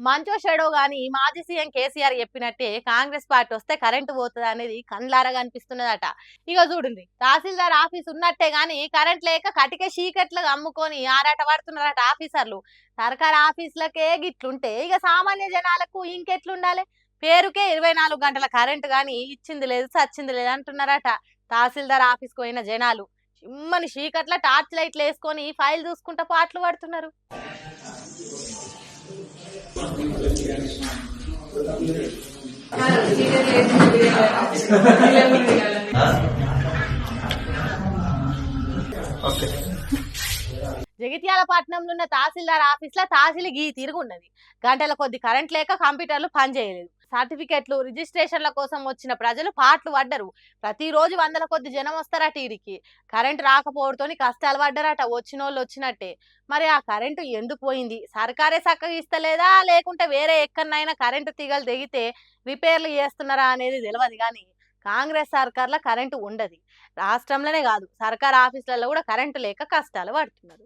మంచో చెడో గాని మాజీ సీఎం కేసీఆర్ చెప్పినట్టే కాంగ్రెస్ పార్టీ వస్తే కరెంటు పోతుంది అనేది కండ్లారా కనిపిస్తున్నదట. ఇక చూడండి, తహసీల్దార్ ఆఫీస్ ఉన్నట్టే గాని కరెంట్ లేక కటిక చీకట్లు అమ్ముకొని ఆరాట పడుతున్నారట ఆఫీసర్లు. సర్కార్ ఆఫీసులకే గిట్లుంటే ఇక సామాన్య జనాలకు ఇంకెట్లుండాలి? పేరుకే 24 గంటల కరెంటు గాని ఇచ్చింది లేదు సచ్చింది లేదు అంటున్నారట తహసీల్దార్ ఆఫీస్కి పోయిన జనాలు. చిమ్మని చీకట్ల టార్చ్ లైట్లు వేసుకొని ఫైల్ చూసుకుంటా పాటలు పడుతున్నారు. జగిత్యాల పట్టణంలో ఉన్న తహసీల్దార్ ఆఫీస్ లో తహసీల్ గీ తిరుగున్నది. గంటల కొద్ది కరెంట్ లేక కంప్యూటర్లు పనిచేయలేదు. సర్టిఫికెట్లు రిజిస్ట్రేషన్ల కోసం వచ్చిన ప్రజలు పాటలు పడ్డరు. ప్రతిరోజు వందల కొద్ది జనం వస్తారట ఈడికి. కరెంట్ రాకపోవడంతో కష్టాలు పడ్డారట వచ్చిన వాళ్ళు వచ్చినట్టే. మరి ఆ కరెంటు ఎందుకు పోయింది? సర్కారే చక్కగా ఇస్తలేదా లేకుంటే వేరే ఎక్కడనైనా కరెంటు తీగలు తెగితే రిపేర్లు చేస్తున్నారా అనేది తెలియదు. కానీ కాంగ్రెస్ సర్కార్లో కరెంటు ఉండదు. రాష్ట్రంలోనే కాదు సర్కార్ ఆఫీసులలో కూడా కరెంటు లేక కష్టాలు పడుతున్నారు.